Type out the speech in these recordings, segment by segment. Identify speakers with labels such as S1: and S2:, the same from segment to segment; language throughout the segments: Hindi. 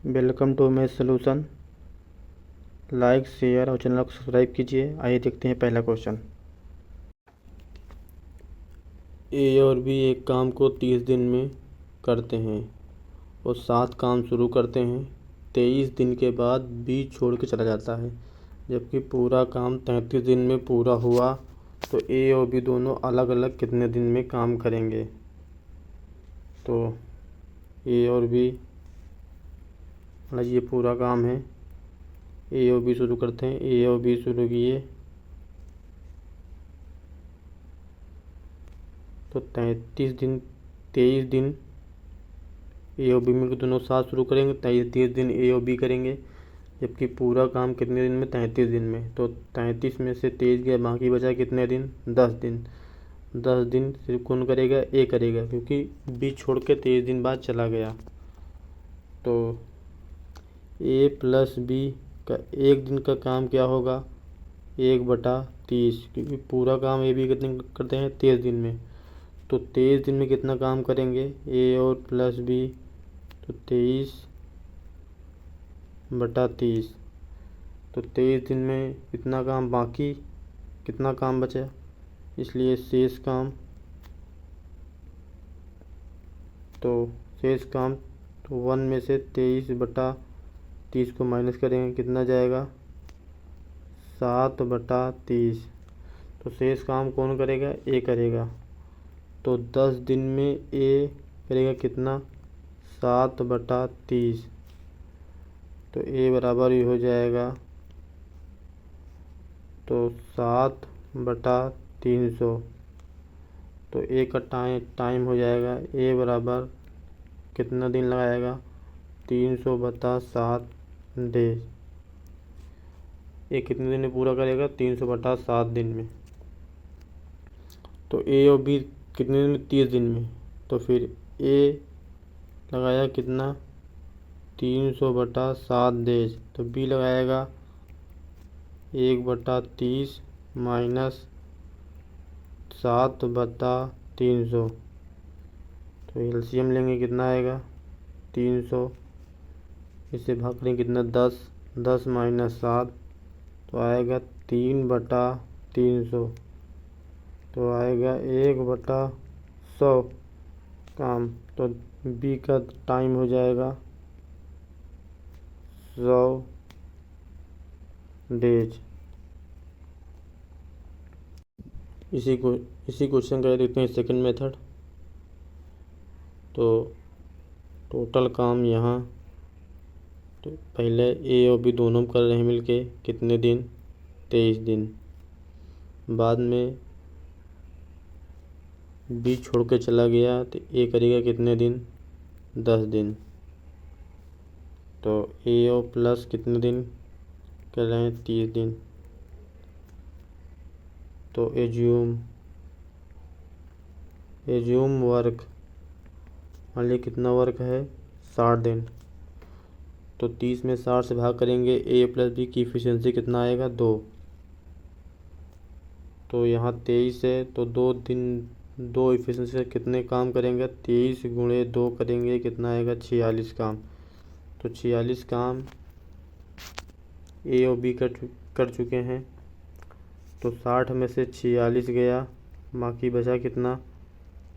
S1: Welcome to math solution. Like share और चैनल को सब्सक्राइब कीजिए। आइए देखते हैं पहला क्वेश्चन। ए और बी एक काम को 30 दिन में करते हैं और 7 काम शुरू करते हैं। 23 दिन के बाद बी छोड़ के चला जाता है, जबकि पूरा काम 33 दिन में पूरा हुआ। तो ए और बी दोनों अलग अलग कितने दिन में काम करेंगे? तो ए और बी, ये पूरा काम है। ए और बी शुरू करते हैं। ए और बी शुरू किए तो 23 दिन ए और बी में दोनों साथ शुरू करेंगे। 33 दिन ए और बी करेंगे, जबकि पूरा काम कितने दिन में? 33 दिन में। तो 33 में से 23 गया, बाकी बचा कितने दिन? 10 दिन। 10 दिन सिर्फ कौन करेगा? ए करेगा, क्योंकि बी छोड़ के 23 दिन बाद चला गया। तो ए प्लस बी का एक दिन का काम क्या होगा? 1/30, क्योंकि पूरा काम ए बी कितने करते हैं? 23 दिन में। तो 23 दिन में कितना काम करेंगे ए और प्लस बी? तो 23/30। तो 23 दिन में इतना काम, बाकी कितना काम बचा? इसलिए शेष काम, तो 1 में से 23/30 को माइनस करेंगे, कितना जाएगा? 7/30। तो शेष काम कौन करेगा? ए करेगा। तो 10 दिन में ए करेगा कितना? 7/30। तो ए बराबर ही हो जाएगा, तो 7/300। तो ए का टाइम हो जाएगा, ए बराबर कितना दिन लगाएगा? 300/7 डेज। ए कितने दिन में पूरा करेगा? 300/7 दिन में। तो ए और बी कितने दिन में? 30 दिन में। तो फिर ए लगाया कितना? 300/7 डेज। तो बी लगाएगा 1/30 माइनस 7/300। तो एलसीएम लेंगे, कितना आएगा? 300। इसे भाग करेंगे कितना? 10। 10 माइनस 7 तो आएगा 3/300। तो आएगा 1/100 काम। तो बी का टाइम हो जाएगा 100 डेज। इसी क्वेश्चन का देखते हैं सेकंड मेथड। तो टोटल काम यहाँ, तो पहले ए और बी दोनों कर रहे हैं मिलके, कितने दिन? 23 दिन। बाद में बी छोड़ के चला गया, तो ए करेगा कितने दिन? 10 दिन। तो ए और प्लस कितने दिन कर रहे हैं? 30 दिन। तो एज्यूम वर्क, मान लीजिए कितना वर्क है? 60 दिन। तो 30 में 60 से भाग करेंगे, ए प्लस बी की इफिशियंसी कितना आएगा? 2। तो यहाँ 23 है, तो 2 दिन 2 इफिशियंसी से कितने काम करेंगे? 23 गुणे 2 करेंगे, कितना आएगा? 46 काम। तो 46 काम ए और बी कर चुके हैं। तो 60 में से 46 गया, बाकी बचा कितना?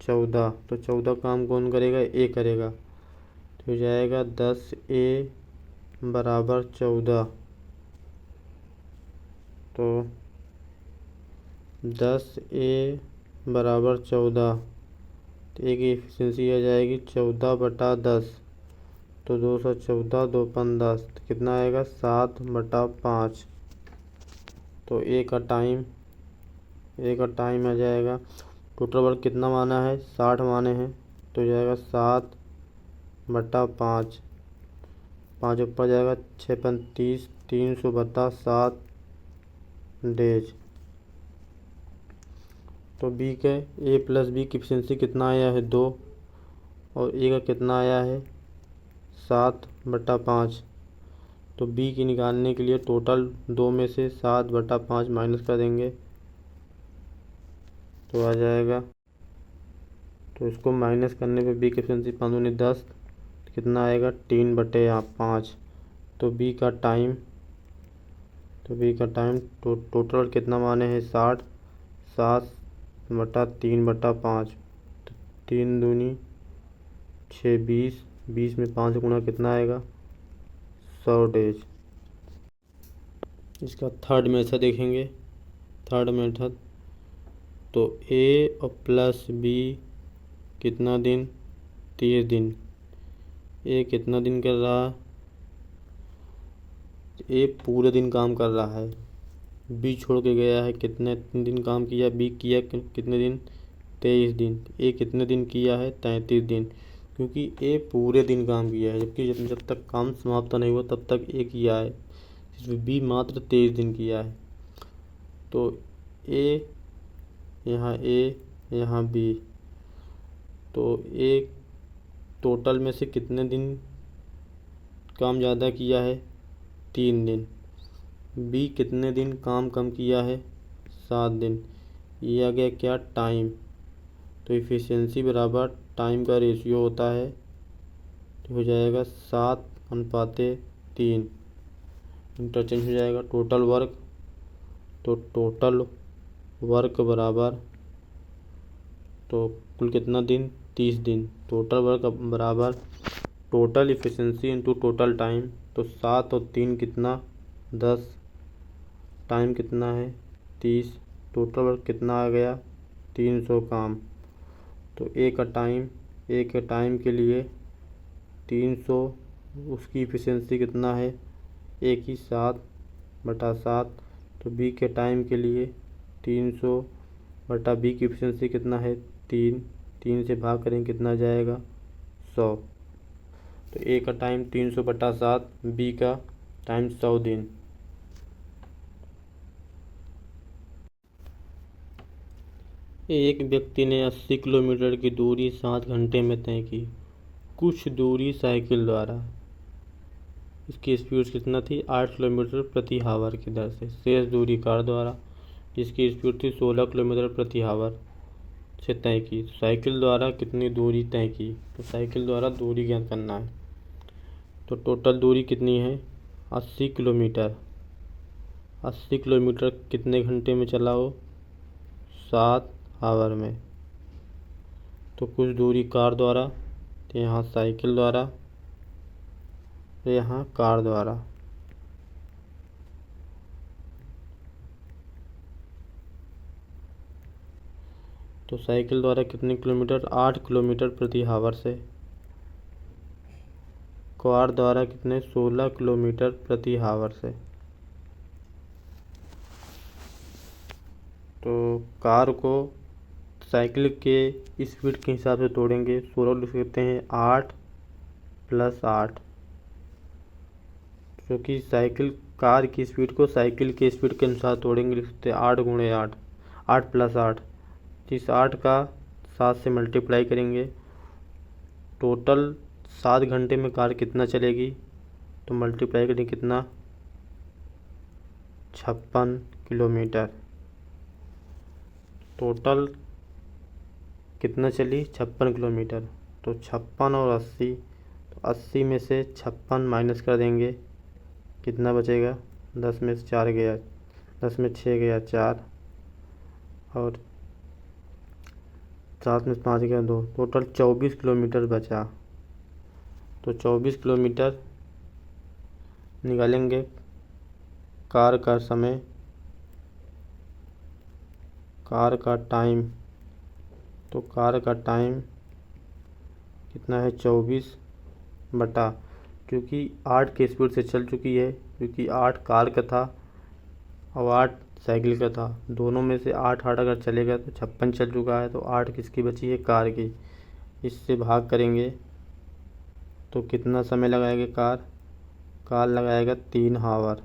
S1: 14। तो 14 काम कौन करेगा? ए करेगा। तो हो जाएगा 10A बराबर 14। तो 10A बराबर 14, तो ए की एफिशिएंसी आ जाएगी 14/10। तो 214, 2 5 10, तो कितना आएगा? 7/5। तो ए का टाइम आ जाएगा। टोटल वर्क कितना माना है? 60 माने हैं, तो हो जाएगा 7/5। 5 ऊपर जाएगा, 6 35, 300/7 डेज। तो बी के ए प्लस बी की एफिशिएंसी कितना आया है? 2, और ए का कितना आया है? 7/5। तो बी की निकालने के लिए टोटल 2 में से 7/5 माइनस कर देंगे, तो आ जाएगा। तो इसको माइनस करने पे बी की एफिशिएंसी 5 दूनी 10, कितना आएगा 3/5। तो बी का टाइम टोटल कितना माने हैं 60। 7/3/5। तो 3 दूनी 6 20। 20 में 5 गुना कितना आएगा 100 डेज। इसका थर्ड मेथड देखेंगे। थर्ड मेथड तो ए और प्लस बी कितना दिन 30 दिन। ए कितना दिन कर रहा है, ए पूरे दिन काम कर रहा है। बी छोड़ के गया है, कितने दिन काम किया, बी किया कितने दिन 23 दिन। ए कितने दिन किया है 33 दिन, क्योंकि ए पूरे दिन काम किया है, जबकि जब तक काम समाप्त नहीं हुआ तब तक ए किया है, जिसमें बी मात्र 23 दिन किया है। तो ए यहाँ बी, तो ए टोटल में से कितने दिन काम ज़्यादा किया है 3 दिन। बी कितने दिन काम कम किया है 7 दिन। ये आ गया क्या टाइम। तो इफ़िशियंसी बराबर टाइम का रेशियो होता है, तो हो जाएगा 7/3। इंटरचेंज हो जाएगा टोटल वर्क। तो टोटल वर्क बराबर, तो कुल कितना दिन 30 दिन। टोटल वर्क बराबर total efficiency into total time. तो 7 और 3 कितना 10, टाइम कितना है 30, टोटल वर्क कितना आ गया 300 काम। तो ए के टाइम के लिए 300, उसकी इफ़िशियंसी कितना है 7/7। तो बी के टाइम के लिए 300 बी की इफ़िशियंसी कितना है 3 से भाग करें कितना जाएगा 100। तो ए का टाइम 300/7, बी का टाइम 100 दिन। एक व्यक्ति ने 80 किलोमीटर की दूरी 7 घंटे में तय की। कुछ दूरी साइकिल द्वारा, इसकी स्पीड कितना थी 8 किलोमीटर प्रति हावर की दर से। शेष दूरी कार द्वारा, जिसकी स्पीड थी 16 किलोमीटर प्रति हावर से तय की। साइकिल द्वारा कितनी दूरी तय की, तो साइकिल द्वारा दूरी ज्ञात करना है। तो टोटल दूरी कितनी है 80 किलोमीटर। 80 किलोमीटर कितने घंटे में चला हो 7 हावर में। तो कुछ दूरी कार द्वारा, तो यहाँ साइकिल द्वारा, तो यहाँ कार द्वारा। तो साइकिल द्वारा कितने किलोमीटर 8 किलोमीटर प्रति हावर से। कार द्वारा कितने 16 किलोमीटर प्रति हावर से। तो कार को साइकिल के स्पीड के हिसाब से तोड़ेंगे। 16 लिख सकते हैं 8 + 8, क्योंकि कार की स्पीड को साइकिल के स्पीड के अनुसार तोड़ेंगे। लिख सकते हैं 8 × 8, 8 + 8। इस 8 का 7 से मल्टीप्लाई करेंगे। टोटल 7 घंटे में कार कितना चलेगी, तो मल्टीप्लाई करेंगे कितना 56 किलोमीटर। टोटल कितना चली 56 किलोमीटर। तो 56 और 80, तो 80 में से 56 माइनस कर देंगे, कितना बचेगा 10 में से 4 गया, 10 में 6 गया 4, और 7 में से 5 गया 2। टोटल 24 किलोमीटर बचा। तो 24 किलोमीटर निकालेंगे कार का समय, कार का टाइम। तो कार का टाइम कितना है 24 बटा, क्योंकि 8 की स्पीड से चल चुकी है, क्योंकि 8 कार का था और 8 साइकिल का था। दोनों में से 8 अगर चलेगा तो 56 चल चुका है। तो 8 किसकी बची है कार की। इससे भाग करेंगे तो कितना समय लगाएगा कार लगाएगा 3 हावर।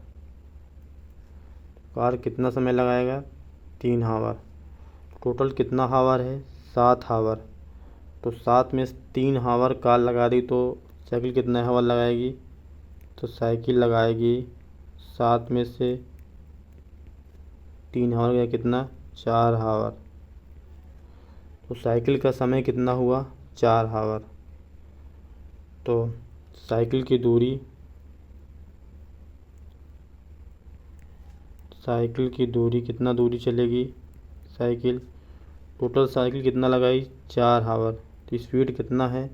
S1: कार कितना समय लगाएगा 3 हावर। टोटल कितना हावर है 7 हावर। तो 7 में 3 हावर कार लगा रही, तो साइकिल कितना हावर लगाएगी, तो साइकिल लगाएगी 7 में से 3 हावर गया कितना 4 हावर। तो साइकिल का समय कितना हुआ 4 हावर। तो साइकिल की दूरी कितना दूरी चलेगी साइकिल, टोटल साइकिल कितना लगाई 4 हावर, तो स्पीड कितना है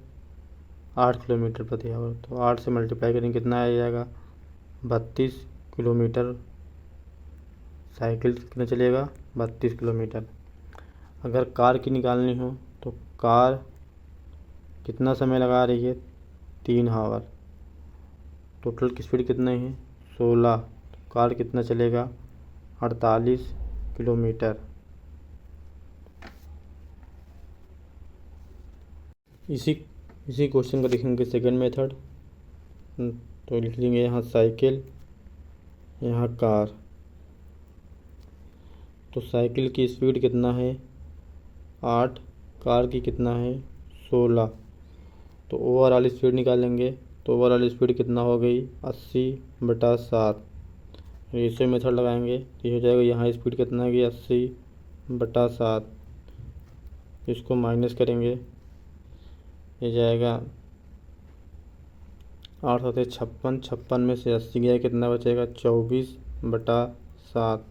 S1: 8 किलोमीटर प्रति आवर। तो 8 से मल्टीप्लाई करेंगे कितना आ जाएगा 32 किलोमीटर। साइकिल कितना चलेगा 32 किलोमीटर। अगर कार की निकालनी हो तो कार कितना समय लगा रही है 3 हावर, टोटल की स्पीड कितनी है 16, तो कार कितना चलेगा 48 किलोमीटर। इसी क्वेश्चन का देखेंगे सेकंड मेथड। तो लिख लेंगे यहाँ साइकिल, यहाँ कार। तो साइकिल की स्पीड कितना है 8, कार की कितना है 16, तो ओवरऑल स्पीड निकालेंगे। तो ओवरऑल स्पीड कितना हो गई 80/7। रेशियो मेथड लगाएंगे तो ये हो जाएगा, यहाँ स्पीड कितना है 80/7, इसको माइनस करेंगे, ये जाएगा 8 होते 56, 56 में से 80 गया कितना बचेगा 24/7।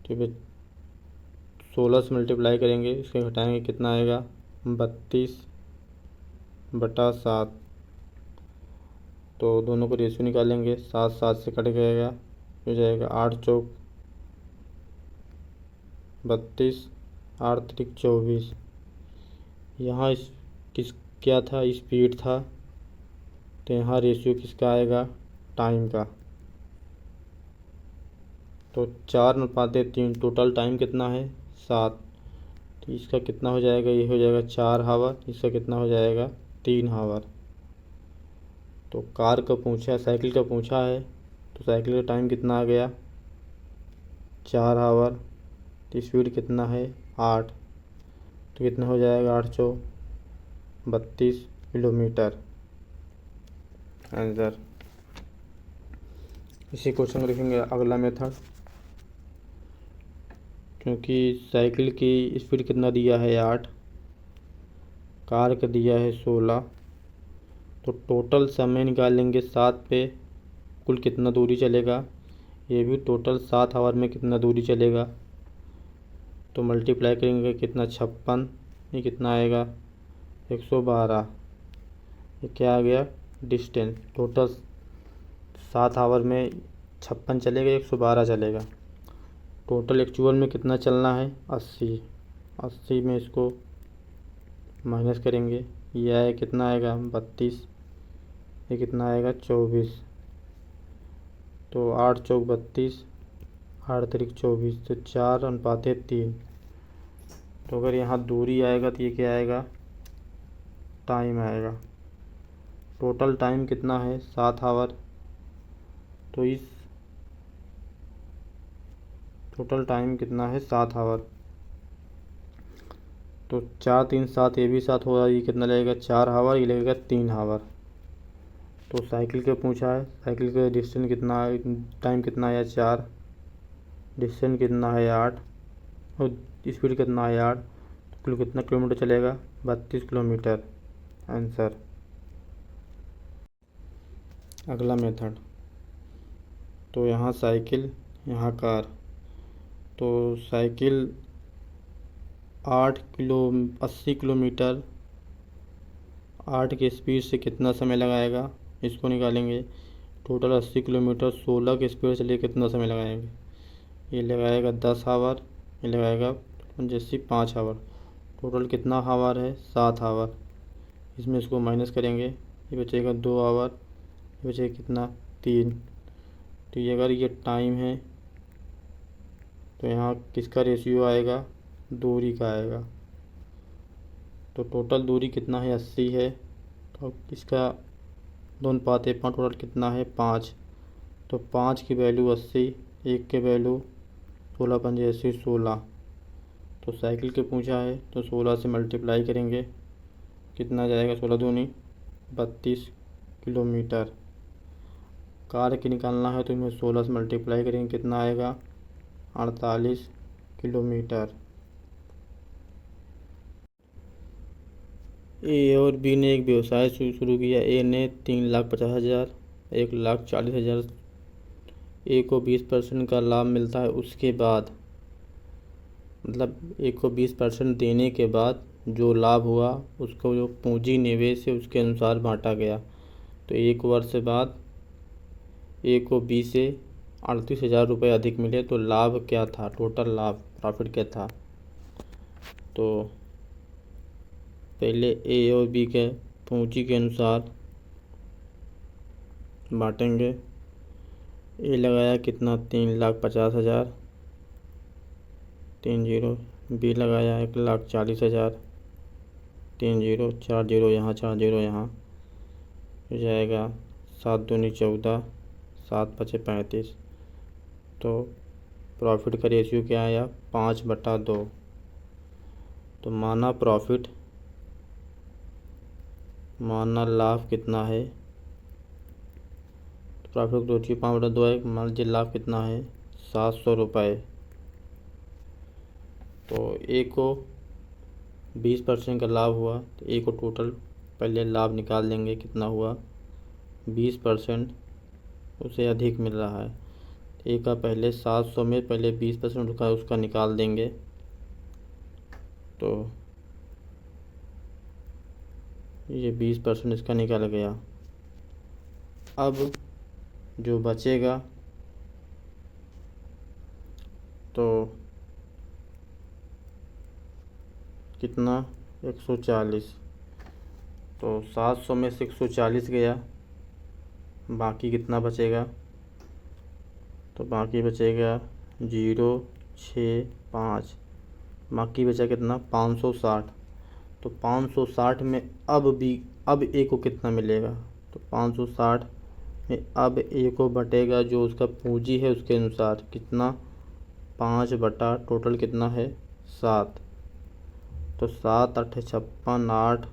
S1: तो फिर 16 से मल्टीप्लाई करेंगे, इसके घटाएंगे कितना आएगा 32/7। तो दोनों को रेशियो निकालेंगे, 7 7 से कट जाएगा, हो जाएगा 8 चौक 32, 8 त्रिक 24। यहाँ इस क्या था स्पीड था, तो यहाँ रेशियो किसका आएगा टाइम का। तो 4/3, टोटल टाइम कितना है 7, तो इसका कितना हो जाएगा, ये हो जाएगा 4 हावर, इसका कितना हो जाएगा 3 हावर। तो कार का पूछा, साइकिल का पूछा है, तो साइकिल का टाइम कितना आ गया 4 हावर, तो स्पीड कितना है 8, तो कितना हो जाएगा 8 चौ 32 किलोमीटर आंसर। इसी क्वेश्चन को लिखेंगे अगला मेथड। क्योंकि साइकिल की स्पीड कितना दिया है 8, कार का दिया है 16, तो टोटल समय निकालेंगे 7 पे कुल कितना दूरी चलेगा, ये भी टोटल 7 आवर में कितना दूरी चलेगा। तो मल्टीप्लाई करेंगे कितना 56, ये कितना आएगा 112, ये क्या आ गया डिस्टेंस। टोटल 7 आवर में 56 चलेगा, 112 चलेगा। टोटल एक्चुअल में कितना चलना है 80, 80 में इसको माइनस करेंगे, ये आए कितना आएगा 32, ये कितना आएगा 24। तो 8 चौक 32, 8 त्रिक 24, तो 4/3। तो अगर यहाँ दूरी आएगा तो ये क्या आएगा टाइम आएगा। टोटल टाइम कितना है 7 आवर, तो इस टोटल टाइम कितना है 7 आवर। तो 4 3 7, ये भी 7 होगा, ये कितना लगेगा 4 आवर, ये लगेगा 3 आवर। तो साइकिल के पूछा है, साइकिल का डिस्टेंस कितना है, टाइम कितना आया 4, डिस्टेंस कितना है 8 और स्पीड कितना है 8, तो कुल कितना किलोमीटर चलेगा 32 किलोमीटर आंसर। अगला मेथड। तो यहाँ साइकिल, यहाँ कार। तो साइकिल 80 किलोमीटर 8 की स्पीड से कितना समय लगाएगा, इसको निकालेंगे। टोटल 80 किलोमीटर 16 की स्पीड से लिए कितना समय लगाएंगे, ये लगाएगा 10 आवर, ये लगाएगा जैसे 5 आवर। टोटल कितना आवर है 7 आवर, इसमें इसको माइनस करेंगे, ये बचेगा 2 आवर, ये बचेगा कितना 3। तो ये अगर ये टाइम है तो यहाँ किसका रेशियो आएगा दूरी का आएगा। तो टोटल दूरी कितना है 80 है, तो इसका 2/5 टोटल कितना है 5। तो 5 की वैल्यू 80, 1 के वैल्यू 16 पंजे 80 16। तो साइकिल के पूछा है तो 16 से मल्टीप्लाई करेंगे, कितना जाएगा 16 दूनी 32 किलोमीटर। कार की निकालना है तो इनमें 16 से मल्टीप्लाई करेंगे, कितना आएगा 48 किलोमीटर। ए और बी ने एक व्यवसाय शुरू किया। ए ने 3,50,000, 1,40,000। ए को 20% का लाभ मिलता है। उसके बाद मतलब ए को 20% देने के बाद जो लाभ हुआ उसको जो पूंजी निवेश है उसके अनुसार बांटा गया। तो 1 वर्ष बाद ए को बी से 38,000 रुपये अधिक मिले। तो लाभ क्या था, टोटल लाभ, प्रॉफिट क्या था? तो पहले ए और बी के पूंजी के अनुसार बांटेंगे। ए लगाया कितना, 3,50,000, 30। बी लगाया 1,40,000, 30, 40 यहाँ, 40 यहाँ, हो जाएगा 7 दूनी 14, 7 पचे 35। तो प्रॉफिट का रेशियो क्या आया, 5/2। तो माना लाभ कितना है, तो प्रॉफिट का रेशियो 5/2 है। मान लीजिए लाभ कितना है, 700 रुपये। तो ए को 20% का लाभ हुआ तो ए को टोटल पहले लाभ निकाल लेंगे, कितना हुआ, 20% उसे अधिक मिल रहा है। ए का पहले 700 में पहले 20% का उसका निकाल देंगे। तो ये 20% इसका निकल गया। अब जो बचेगा तो कितना, 140। तो 700 में से 140 गया, बाकी कितना बचेगा, तो बाकी बचेगा 0,65। बाकी बचा कितना, 560। तो 560 में अब ए को कितना मिलेगा, तो 560 में अब ए को बटेगा जो उसका पूंजी है उसके अनुसार, कितना, 5 टोटल कितना है, 7। तो 7 8 56, 8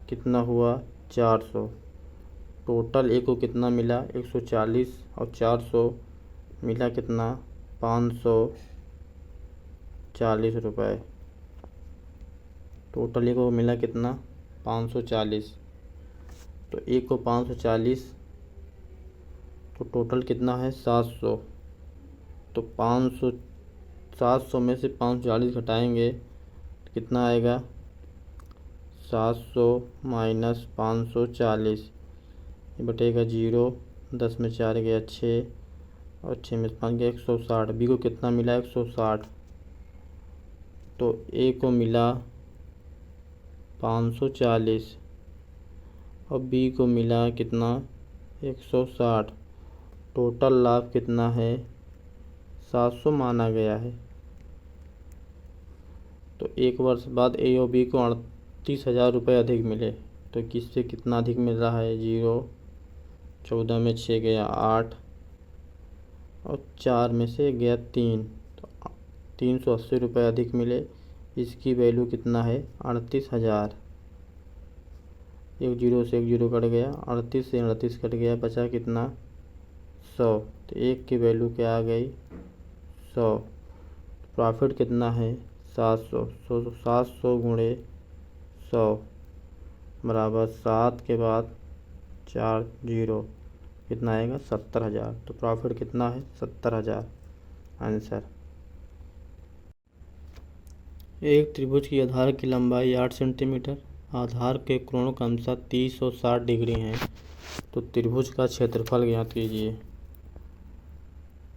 S1: कितना हुआ, 400। टोटल ए को कितना मिला, 140 और 400 मिला कितना, 540 रुपये। टोटल ए को मिला कितना, 540। तो ए को 540, तो टोटल कितना है, 700। तो 700 में से 540 घटाएंगे तो कितना आएगा, 700 माइनस 540, ये बटेगा 0, 10 में 4 गया 6 और 6 में 5 गया 160। बी को कितना मिला, 160। तो ए को मिला 540 और बी को मिला कितना, 160। टोटल लाभ कितना है, 700 माना गया है। तो 1 वर्ष बाद ए और बी को 38,000 रुपये अधिक मिले। तो किससे कितना अधिक मिल रहा है, 0, 14 में 6 गया 8 और 4 में से गया 3। तो 380 रुपये अधिक मिले। इसकी वैल्यू कितना है, 38,000। एक जीरो से एक जीरो कट गया, 38 से 38 कट गया, बचा कितना, 100। तो एक की वैल्यू क्या आ गई, 100। प्रॉफिट कितना है, 700। 700 गुणे 100 बराबर 7 के बाद 4 0, कितना आएगा, 70,000। तो प्रॉफिट कितना है, 70,000 आंसर। एक त्रिभुज की आधार की लंबाई 8 सेंटीमीटर, आधार के कोणों का अनुसार 30 और 60 डिग्री हैं। तो त्रिभुज का क्षेत्रफल ज्ञात कीजिए।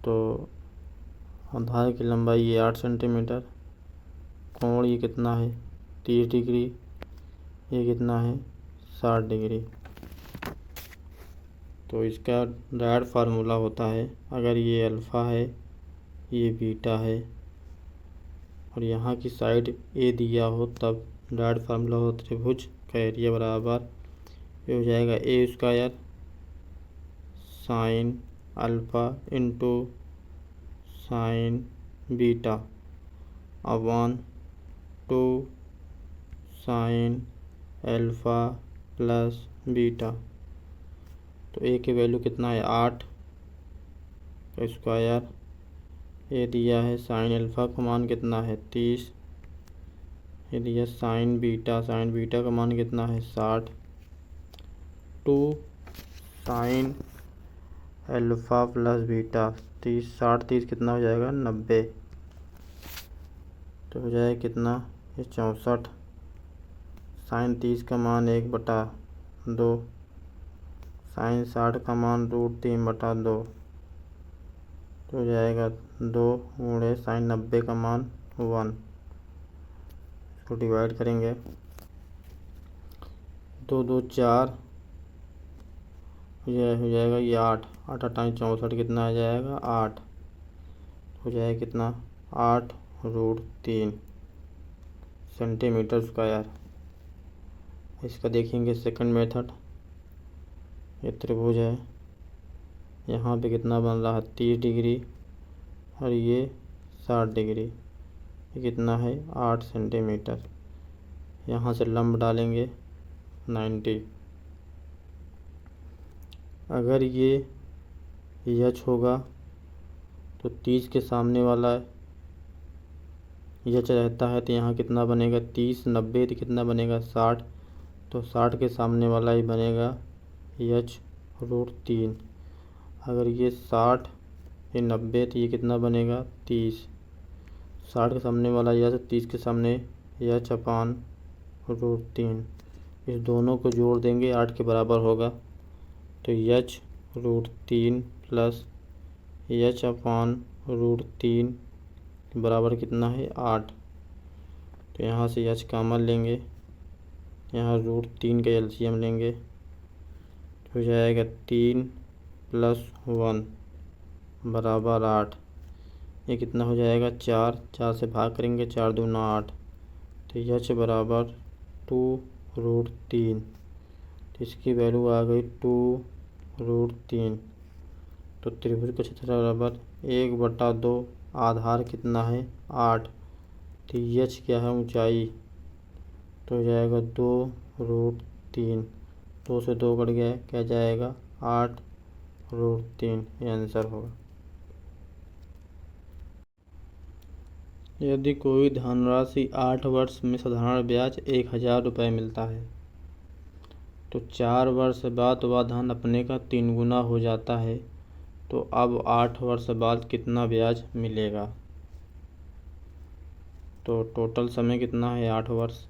S1: तो आधार की लंबाई ये 8 सेंटीमीटर, कोण ये कितना है, 30 डिग्री, ये कितना है, 60 डिग्री। तो इसका डायरेक्ट फार्मूला होता है, अगर ये अल्फ़ा है, ये बीटा है और यहाँ की साइड ए दिया हो तब डायरेक्ट फार्मूला हो त्रिभुज का एरिया बराबर ये हो जाएगा A² sine alpha into sine beta upon 2 sign alpha plus beta. तो ए की वैल्यू कितना है, 8 का स्क्वायर। ए दिया है साइन अल्फ़ा का मान कितना है, 30 ये दिया साइन बीटा का मान कितना है 60 two sine alpha plus beta 30 कितना हो जाएगा 90, तो हो जाएगा कितना ये 64। साइन 30 का मान 1/2, साइन 60 का मान √3/2, तो हो जाएगा 2 गुणे साइन 90 का मान 1। इसको डिवाइड करेंगे 2 2 4, यह हो जाएगा ये 8 8 8 64 कितना आ जाएगा 8, हो जाएगा कितना 8√3 सेंटीमीटर स्क्वायर। इसका देखेंगे सेकंड मेथड। ये त्रिभुज है, यहाँ पे कितना बन रहा है 30 डिग्री और ये 60 डिग्री, ये कितना है 8 सेंटीमीटर। यहाँ से लंब डालेंगे 90। अगर ये यच होगा तो 30 के सामने वाला यच रहता है तो यहाँ कितना बनेगा 30, 90 तो कितना बनेगा 60, तो 60 के सामने वाला ही बनेगा यच √3। अगर ये 60 ये 90 तो ये कितना बनेगा 30, 60 के सामने वाला यच 30 के सामने यच अपान √3। इस दोनों को जोड़ देंगे 8 के बराबर होगा, तो यच √3 प्लस यच अपान √3 के बराबर कितना है 8। तो यहाँ से यच कॉमन लेंगे, यहाँ √3 का एलसीएम लेंगे, तो हो जाएगा 3 + 1 बराबर 8। ये कितना हो जाएगा 4 से भाग करेंगे 4 दूना 8, तो यच बराबर 2√3। तो इसकी वैल्यू आ गई 2√3। तो त्रिभुज का क्षेत्र बराबर 1/2, आधार कितना है 8, तो यच क्या है ऊंचाई, तो हो जाएगा 2√3। 2 से 2 कट गया, क्या जाएगा 8√3, ये आंसर होगा। यदि कोई धनराशि 8 वर्ष में साधारण ब्याज 1000 रुपये मिलता है तो 4 वर्ष बाद वह धन अपने का 3 गुना हो जाता है, तो अब 8 वर्ष बाद कितना ब्याज मिलेगा। तो टोटल समय कितना है 8 वर्ष,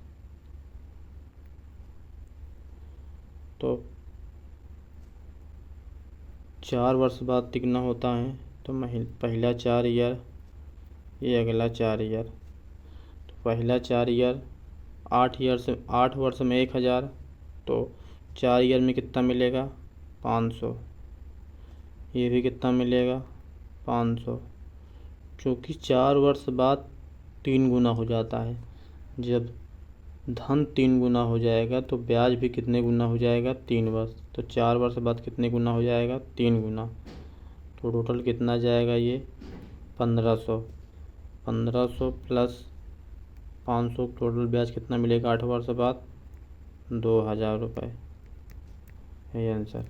S1: तो 4 वर्ष बाद कितना होता है, तो पहला 4 ईयर, ये अगला 4 ईयर, तो पहला 4 ईयर 8 वर्ष में 1000, तो 4 ईयर में कितना मिलेगा 500, ये भी कितना मिलेगा 500। चूँकि 4 वर्ष बाद 3 गुना हो जाता है, जब धन 3 गुना हो जाएगा तो ब्याज भी कितने गुना हो जाएगा 3 वर्ष, तो 4 वर्ष बाद कितने गुना हो जाएगा 3 गुना। तो टोटल कितना जाएगा ये 1500 प्लस 500, टोटल ब्याज कितना मिलेगा 8 वर्ष बाद 2000 रुपये, ये आंसर।